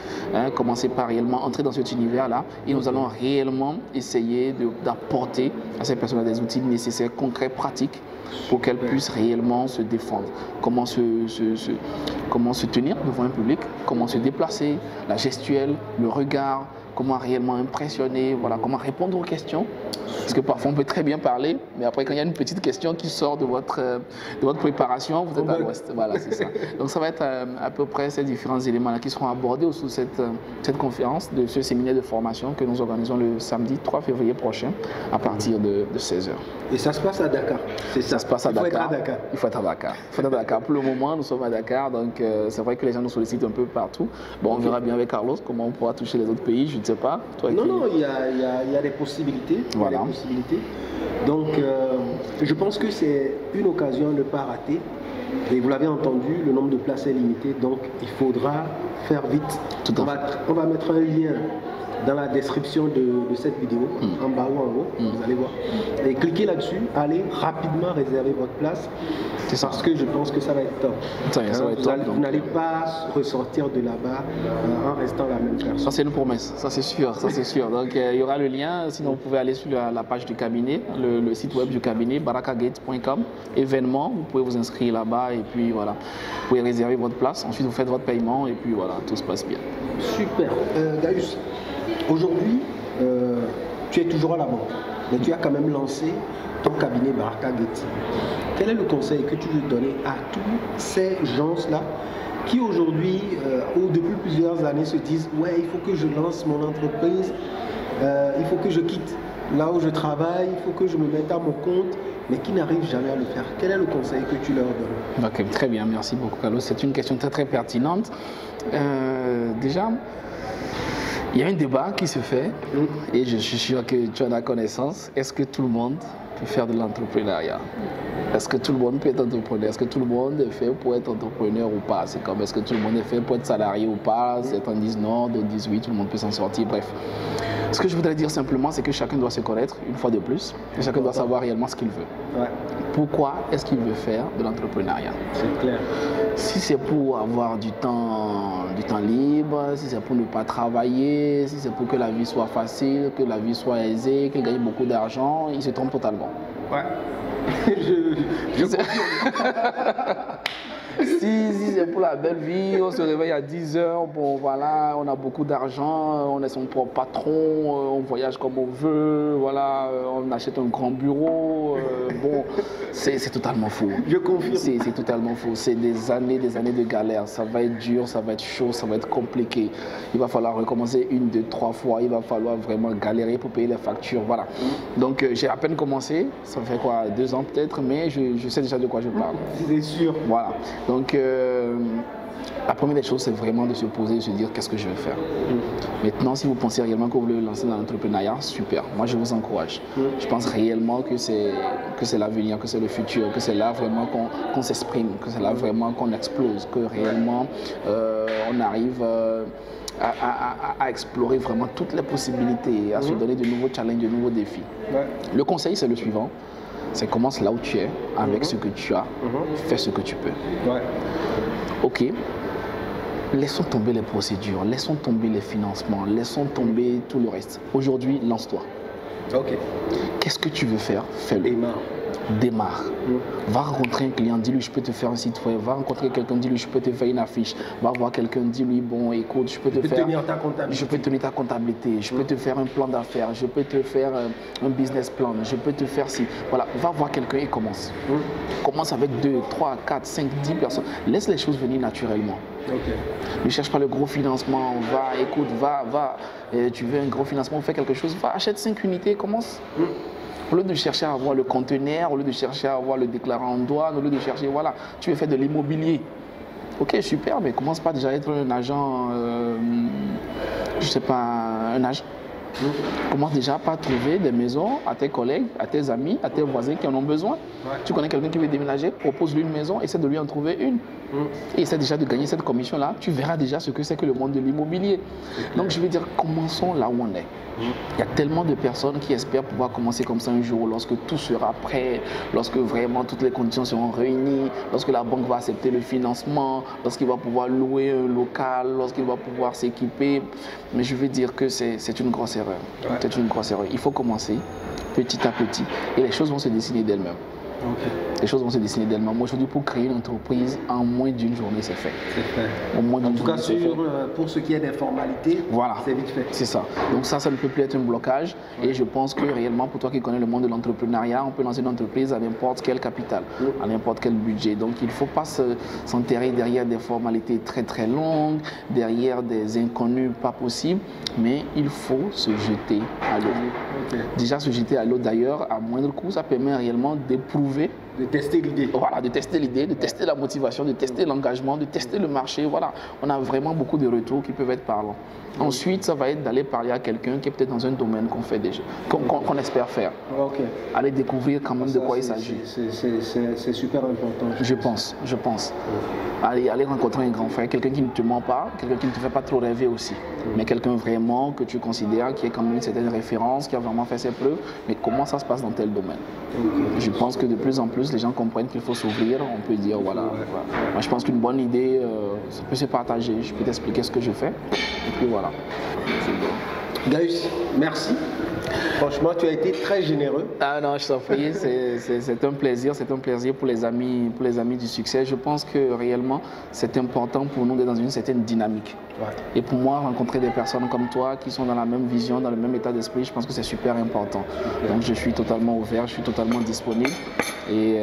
commencer par réellement entrer dans cet univers-là. Et nous allons réellement essayer d'apporter à ces personnes des outils nécessaires, concrets, pratiques, pour qu'elles puissent réellement se défendre. Comment se tenir devant un public, comment se déplacer, la gestuelle, le regard, comment réellement impressionner, voilà, comment répondre aux questions. Parce que parfois on peut très bien parler, mais après quand il y a une petite question qui sort de votre préparation, vous êtes à l'ouest. Voilà, c'est ça. Donc ça va être à peu près ces différents éléments-là qui seront abordés sous cette conférence de ce séminaire de formation que nous organisons le samedi 3 février prochain à partir de 16h. Et ça se passe à Dakar, c'est ça? Ça se passe à Dakar. Il faut être à Dakar. Il faut être à Dakar. Pour le moment, nous sommes à Dakar, donc c'est vrai que les gens nous sollicitent un peu partout. Bon, on verra bien avec Carlos comment on pourra toucher les autres pays. Je sais pas. Toi non, non, il y a des possibilités. Voilà. Des possibilités. Donc, je pense que c'est une occasion à ne pas rater. Et vous l'avez entendu, le nombre de places est limité, donc il faudra faire vite. On va mettre un lien dans la description de cette vidéo, en bas ou en haut, vous allez voir. Et cliquez là-dessus, allez rapidement réserver votre place, parce que je pense que ça va être top. Vous n'allez pas ressortir de là-bas en restant la même personne. Ça c'est une promesse, ça c'est sûr, ça c'est sûr. Donc il y aura le lien, sinon vous pouvez aller sur la page du cabinet, le site web du cabinet, barakagate.com, événements, vous pouvez vous inscrire là-bas et puis voilà, vous pouvez réserver votre place, ensuite vous faites votre paiement et puis voilà, tout se passe bien. Super. Gaius, aujourd'hui, tu es toujours à la banque, mais tu as quand même lancé ton cabinet Barakagate. Quel est le conseil que tu veux donner à tous ces gens-là qui aujourd'hui, ou depuis plusieurs années, se disent « Ouais, il faut que je lance mon entreprise, il faut que je quitte là où je travaille, il faut que je me mette à mon compte », mais qui n'arrivent jamais à le faire. Quel est le conseil que tu leur donnes? Ok, très bien, merci beaucoup Carlos. C'est une question très très pertinente. Déjà, il y a un débat qui se fait et je suis sûr que tu en as connaissance. Est-ce que tout le monde peut faire de l'entrepreneuriat? Est-ce que tout le monde peut être entrepreneur? Est-ce que tout le monde est fait pour être entrepreneur ou pas? C'est comme est-ce que tout le monde est fait pour être salarié ou pas? Certains disent non, d'autres disent oui, tout le monde peut s'en sortir, bref. Ce que je voudrais dire simplement, c'est que chacun doit se connaître une fois de plus et chacun doit savoir réellement ce qu'il veut. Ouais. Pourquoi est-ce qu'il veut faire de l'entrepreneuriat? C'est clair. Si c'est pour avoir du temps libre, si c'est pour ne pas travailler, si c'est pour que la vie soit facile, que la vie soit aisée, qu'il gagne beaucoup d'argent, il se trompe totalement. Ouais. Si c'est pour la belle vie, on se réveille à 10 heures, bon voilà, on a beaucoup d'argent, on est son propre patron, on voyage comme on veut, voilà, on achète un grand bureau, bon, c'est totalement faux. Je confirme. C'est totalement faux, c'est des années de galère, ça va être dur, ça va être chaud, ça va être compliqué. Il va falloir recommencer 1, 2, 3 fois, il va falloir vraiment galérer pour payer les factures, voilà. Donc j'ai à peine commencé, ça fait quoi, 2 ans peut-être, mais je sais déjà de quoi je parle. C'est sûr. Voilà. Donc, la première des choses, c'est vraiment de se poser et de se dire qu'est-ce que je vais faire. Maintenant, si vous pensez réellement que vous voulez lancer dans l'entrepreneuriat, super. Moi, je vous encourage. Je pense réellement que c'est l'avenir, que c'est le futur, que c'est là vraiment qu'on s'exprime, que c'est là vraiment qu'on explose, que réellement on arrive à explorer vraiment toutes les possibilités, à se donner de nouveaux challenges, de nouveaux défis. Ouais. Le conseil, c'est le suivant. C'est commence là où tu es, avec ce que tu as, fais ce que tu peux. Ouais. Ok, laissons tomber les procédures, laissons tomber les financements, laissons tomber tout le reste. Aujourd'hui, lance-toi. Ok. Qu'est-ce que tu veux faire? Fais-le. Démarre. Va rencontrer un client, dis-lui je peux te faire un site web. Va rencontrer quelqu'un, dis-lui je peux te faire une affiche. Va voir quelqu'un, dis-lui bon écoute, je peux tenir ta comptabilité, je peux te faire un plan d'affaires, je peux te faire un business plan, je peux te faire ci. Voilà, va voir quelqu'un et commence. Commence avec 2, 3, 4, 5, 10 personnes. Laisse les choses venir naturellement. Okay. Ne cherche pas le gros financement, tu veux un gros financement, fais quelque chose, va, achète 5 unités, commence. Au lieu de chercher à avoir le conteneur, au lieu de chercher à avoir le déclarant en douane, au lieu de chercher, voilà, tu veux faire de l'immobilier. Ok, super, mais commence pas déjà à être un agent, je sais pas, un agent. Commence déjà par trouver des maisons à tes collègues, à tes amis, à tes voisins qui en ont besoin. Ouais. Tu connais quelqu'un qui veut déménager, propose-lui une maison, essaie de lui en trouver une. Et essaie déjà de gagner cette commission-là. Tu verras déjà ce que c'est que le monde de l'immobilier. Donc je veux dire, commençons là où on est. Il y a tellement de personnes qui espèrent pouvoir commencer comme ça un jour, lorsque tout sera prêt, lorsque vraiment toutes les conditions seront réunies, lorsque la banque va accepter le financement, lorsqu'il va pouvoir louer un local, lorsqu'il va pouvoir s'équiper. Mais je veux dire que c'est une grosse erreur. Ouais. C'est une grosse erreur. Il faut commencer petit à petit et les choses vont se dessiner d'elles-mêmes. Okay. Les choses vont se dessiner d'elles-mêmes. Aujourd'hui, pour créer une entreprise, en moins d'une journée, c'est fait. C'est fait. En moins d'une journée, c'est fait. Pour ce qui est des formalités, voilà. C'est vite fait. C'est ça. Donc ça ne peut plus être un blocage. Et je pense que réellement, pour toi qui connais le monde de l'entrepreneuriat, on peut lancer une entreprise à n'importe quel capital, à n'importe quel budget. Donc il ne faut pas s'enterrer derrière des formalités très très longues, derrière des inconnus pas possibles, mais il faut se jeter à l'eau. Okay. Déjà se jeter à l'eau d'ailleurs, à moindre coût, ça permet réellement d'éprouver De tester l'idée. Voilà, de tester l'idée, de tester la motivation, de tester l'engagement, de tester le marché. Voilà, on a vraiment beaucoup de retours qui peuvent être parlants. Ensuite, ça va être d'aller parler à quelqu'un qui est peut-être dans un domaine qu'on fait déjà, qu'on espère faire. Ok. Aller découvrir quand même de quoi il s'agit. C'est super important. Je pense. Aller rencontrer un grand frère, quelqu'un qui ne te ment pas, quelqu'un qui ne te fait pas trop rêver aussi, mais quelqu'un vraiment que tu considères qui est quand même une certaine référence, qui a vraiment fait ses preuves, mais comment ça se passe dans tel domaine. Je pense que de plus en plus, les gens comprennent qu'il faut s'ouvrir, on peut dire voilà. Moi, je pense qu'une bonne idée, ça peut se partager, je peux t'expliquer ce que je fais, et puis voilà. Gaius, merci. Franchement, tu as été très généreux. Ah non, je t'en prie, c'est un plaisir pour les amis du succès. Je pense que réellement, c'est important pour nous d'être dans une certaine dynamique. Ouais. Et pour moi, rencontrer des personnes comme toi qui sont dans la même vision, dans le même état d'esprit, je pense que c'est super important. Donc je suis totalement ouvert, je suis totalement disponible. Et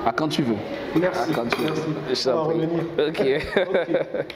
à quand tu veux. Merci. À quand tu veux. Merci. Je t'en prie. Ok.